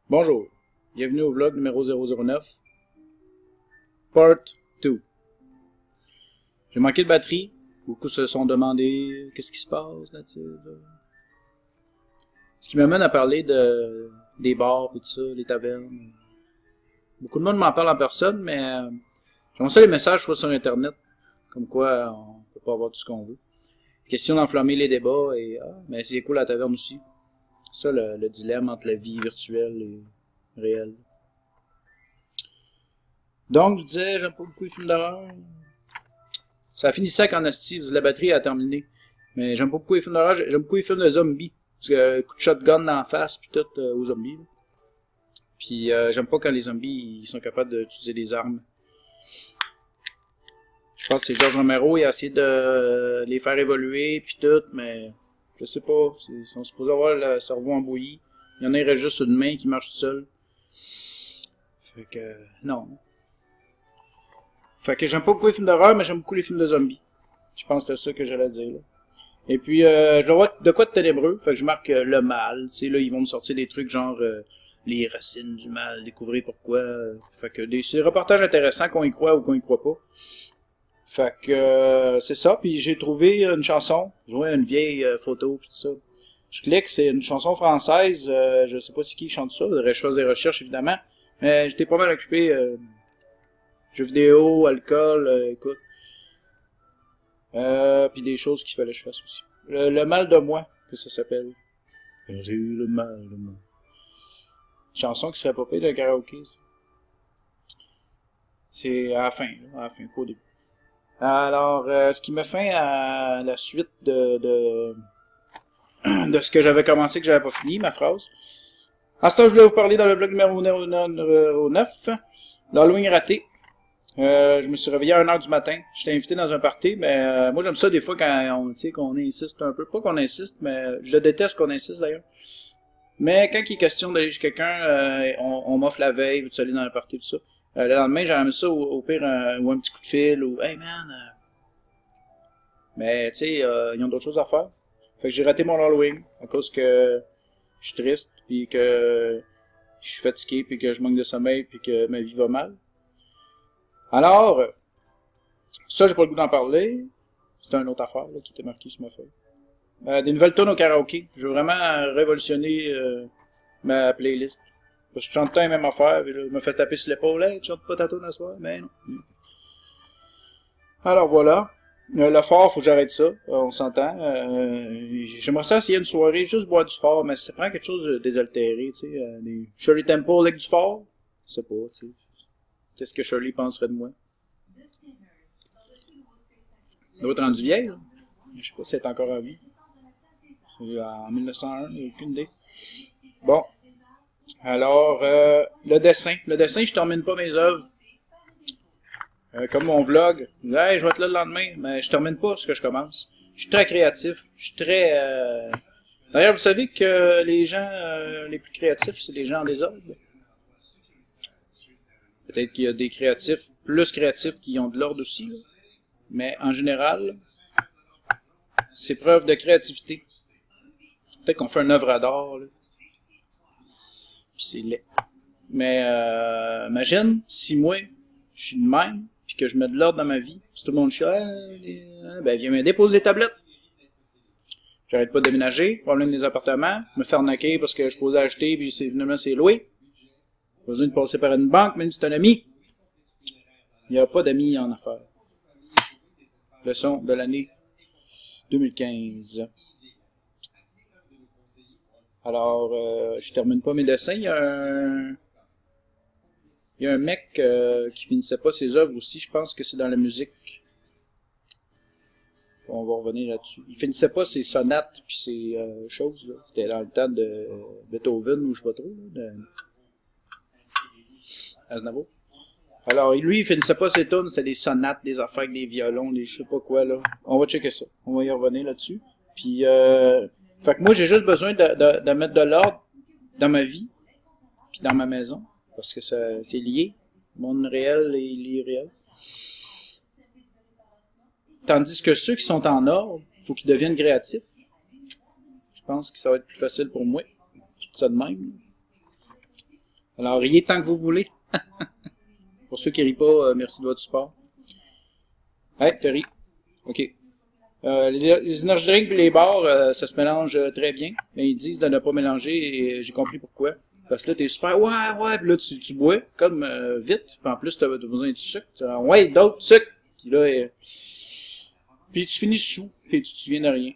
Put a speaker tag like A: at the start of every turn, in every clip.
A: Bonjour, bienvenue au vlog numéro 009, Part 2. J'ai manqué de batterie, beaucoup se sont demandé qu'est-ce qui se passe là-dessus. Ce qui m'amène à parler des bars et tout ça, les tavernes. Beaucoup de monde m'en parle en personne, mais j'aimerais ça les messages je sur internet, comme quoi on peut pas avoir tout ce qu'on veut. Question d'enflammer les débats et mais c'est cool la taverne aussi. C'est ça le dilemme entre la vie virtuelle et réelle. Donc je disais, j'aime pas beaucoup les films d'horreur. Ça a fini sec en asti, la batterie a terminé. Mais j'aime pas beaucoup les films d'horreur, j'aime beaucoup les films de zombies. Parce que coup de shotgun dans la face pis tout aux zombies. Là. Puis j'aime pas quand les zombies ils sont capables d'utiliser des armes. Je pense que c'est George Romero, il a essayé de les faire évoluer puis tout, mais je sais pas, ils sont supposés avoir le cerveau en bouillie. Il y en a, il reste juste une main qui marche tout seul. Fait que, non. Fait que j'aime pas beaucoup les films d'horreur, mais j'aime beaucoup les films de zombies. Je pense que c'était ça que j'allais dire, là. Et puis, je vois de quoi de ténébreux, fait que je marque le mal. Tu sais, là, ils vont me sortir des trucs genre les racines du mal, découvrir pourquoi. Fait que c'est des reportages intéressants qu'on y croit ou qu'on y croit pas. Fait que c'est ça, puis j'ai trouvé une chanson, je vois une vieille photo pis tout ça. Je clique, c'est une chanson française, je sais pas c'est qui chante ça, je fasse des recherches évidemment, mais j'étais pas mal occupé, jeux vidéo, alcool, écoute. Puis des choses qu'il fallait que je fasse aussi. Le mal de moi, que ça s'appelle. J'ai eu le mal de moi. Chanson qui serait pas payée de karaoké. C'est à la fin, là, à la fin, pas au début. Alors, ce qui me fait à la suite de ce que j'avais commencé, que j'avais pas fini, ma phrase. En ce temps, je voulais vous parler dans le vlog numéro 9, l'Halloween raté. Je me suis réveillé à 1h du matin. J'étais invité dans un party, mais moi j'aime ça des fois quand on, tu sais, qu'on insiste un peu. Pas qu'on insiste, mais je déteste qu'on insiste d'ailleurs. Mais quand il est question d'aller chez quelqu'un, on m'offre la veille, veux-tu aller dans un party, tout ça. Le lendemain, j'aurais ça au pire, ou un petit coup de fil, ou hey man. Mais tu sais, ils ont d'autres choses à faire. Fait que j'ai raté mon Halloween à cause que je suis triste, puis que je suis fatigué, puis que je manque de sommeil, puis que ma vie va mal. Alors, ça, j'ai pas le goût d'en parler. C'est une autre affaire là, qui était marquée sur ma feuille. Des nouvelles tonnes au karaoké. Je veux vraiment révolutionner ma playlist. Parce que je chante tant la même affaire, puis là, je me fais taper sur l'épaule. Hey, tu chantes pas ta tonne à soir? Mais non. Alors voilà. Le fort, faut que j'arrête ça. On s'entend. J'aimerais ça essayer une soirée, juste boire du fort, mais ça prend quelque chose de désaltéré, tu sais. Des Shirley Temple avec du fort. Je sais pas, tu sais. Qu'est-ce que Shirley penserait de moi? Elle doit être rendue vieille, là. Je sais pas si elle est encore en vie. C'est en 1901, j'ai aucune idée. Bon. Alors, le dessin. Le dessin, je termine pas mes œuvres. Comme mon vlog. Hey, je vais être là le lendemain, mais je termine pas ce que je commence. Je suis très créatif. Je suis très... D'ailleurs, vous savez que les gens les plus créatifs, c'est les gens en désordre. Peut-être qu'il y a des créatifs plus créatifs qui ont de l'ordre aussi, là. Mais en général, c'est preuve de créativité. Peut-être qu'on fait une œuvre d'art, là. Puis c'est laid. Mais imagine si moi, je suis de même, puis que je mets de l'ordre dans ma vie. Si tout le monde chie, ben viens me déposer des tablettes. J'arrête pas de déménager, problème des appartements, me faire naquer parce que je posais acheter, puis finalement c'est loué. Pas besoin de passer par une banque, même si c'est un ami. Il n'y a pas d'amis en affaires. Leçon de l'année 2015. Alors, je termine pas mes dessins. Il y a un mec qui finissait pas ses œuvres aussi. Je pense que c'est dans la musique. On va revenir là-dessus. Il finissait pas ses sonates puis ses choses. C'était dans le temps de Beethoven ou je sais pas trop. Là, de Aznavour. Alors, lui, il finissait pas ses tunes, c'était des sonates, des affaires avec des violons, des je sais pas quoi, là. On va checker ça. On va y revenir là-dessus. Puis, fait que moi, j'ai juste besoin de mettre de l'ordre dans ma vie, puis dans ma maison, parce que c'est lié. Le monde réel et l'irréel. Tandis que ceux qui sont en ordre, il faut qu'ils deviennent créatifs. Je pense que ça va être plus facile pour moi. Je dis ça de même. Alors, riez tant que vous voulez. Pour ceux qui rient pas, merci de votre support. Hey, t'as ri. OK. Les energy drinks et les bars, ça se mélange très bien. Mais ils disent de ne pas mélanger et j'ai compris pourquoi. Parce que là, t'es super, ouais, puis là, tu bois comme vite. Puis en plus, t'as besoin du sucre. Ouais, d'autres sucre. Puis là, puis tu finis sous et tu te souviens de rien.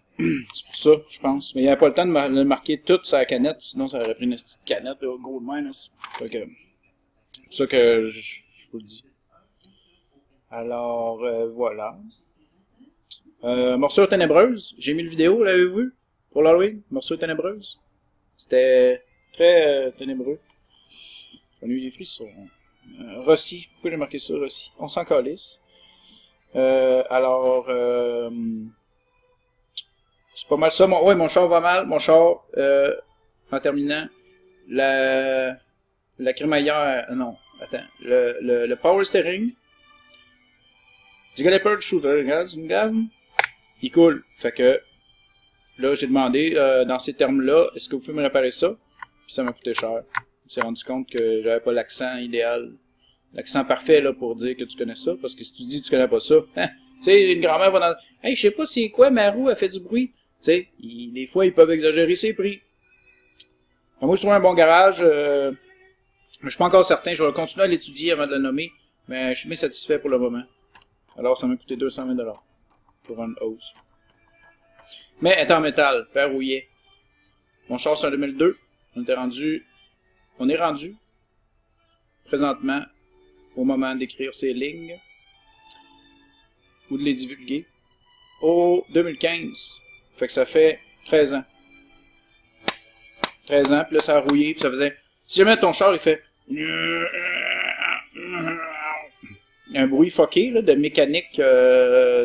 A: C'est pour ça, je pense. Mais il n'y avait pas le temps de le marquer tout sur la canette, sinon ça aurait pris une petite canette, là, Gold Minus. C'est pour ça que je vous le dis. Alors, voilà. Morsure ténébreuse. J'ai mis le vidéo, l'avez-vous vu? Pour l'Halloween? Morsure ténébreuse. C'était très ténébreux. J'en ai eu des frissons. Rossi. Pourquoi j'ai marqué ça, Rossi? On s'en calisse. Alors, c'est pas mal ça. Ouais, mon char va mal. Mon char, en terminant, la crémaillère, non, attends, le power steering, du caliper de shooter, regarde, il coule. Fait que, là, j'ai demandé, dans ces termes-là, est-ce que vous pouvez me réparer ça? Puis ça m'a coûté cher. Il s'est rendu compte que j'avais pas l'accent idéal. L'accent parfait, là, pour dire que tu connais ça. Parce que si tu dis que tu connais pas ça, hein, tu sais, une grand-mère va dans, hey, je sais pas c'est quoi, ma roue, elle fait du bruit. Tu sais, des fois, ils peuvent exagérer ses prix. Alors, moi, je trouve un bon garage, mais je suis pas encore certain. Je vais continuer à l'étudier avant de le nommer. Mais je suis bien satisfait pour le moment. Alors, ça m'a coûté 220 $ pour une hausse. Mais, elle est en métal, fer rouillé. Mon char, c'est un 2002. On est rendu, présentement, au moment d'écrire ces lignes, ou de les divulguer, au 2015. Fait que ça fait 13 ans. 13 ans, puis là, ça a rouillé, puis ça faisait... Si jamais ton char, il fait... un bruit fucké, là, de mécanique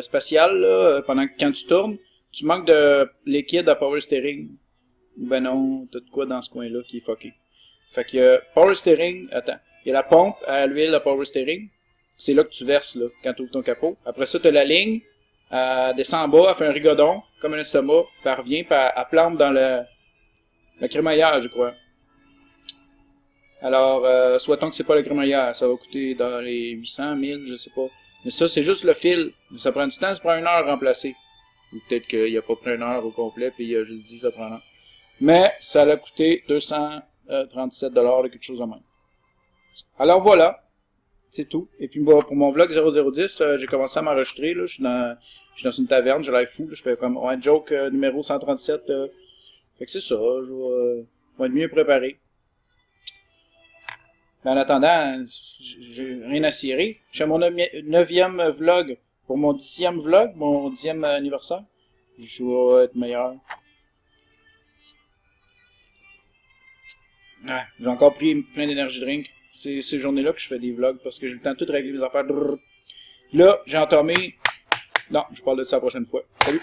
A: spatiale, là, quand tu tournes, tu manques de liquide à power steering. Ben non, t'as de quoi dans ce coin-là qui est fucké. Fait que power steering, attends, il y a la pompe à l'huile à power steering. C'est là que tu verses, là, quand tu ouvres ton capot. Après ça, tu as la ligne, elle descend en bas, elle fait un rigodon, comme un estomac, puis elle revient, puis elle plante dans la crémaillère, je crois. Alors, souhaitons que c'est pas la crémaillère, ça va coûter dans les 800, 1000, je sais pas. Mais ça, c'est juste le fil. Ça prend du temps, ça prend 1 heure à remplacer. Ou peut-être qu'il n'y a pas pris 1 heure au complet, puis il a juste dit ça prend 1 heure. Mais ça l'a coûté 237 $, quelque chose de même. Alors voilà, c'est tout. Et puis bon, pour mon vlog 0010, j'ai commencé à m'enregistrer. Je suis dans une taverne, j'ai l'air fou. Là, je fais comme un joke numéro 137. Fait que c'est ça, je vais être mieux préparé. Mais en attendant, j'ai rien à cirer. Je fais mon 9e vlog pour mon 10e vlog, mon 10e anniversaire. Je vais être meilleur. Ouais, j'ai encore pris plein d'énergie drink. C'est ces journées-là que je fais des vlogs parce que j'ai le temps de tout régler les affaires. Là, j'ai entamé... Non, je parle de ça la prochaine fois. Salut!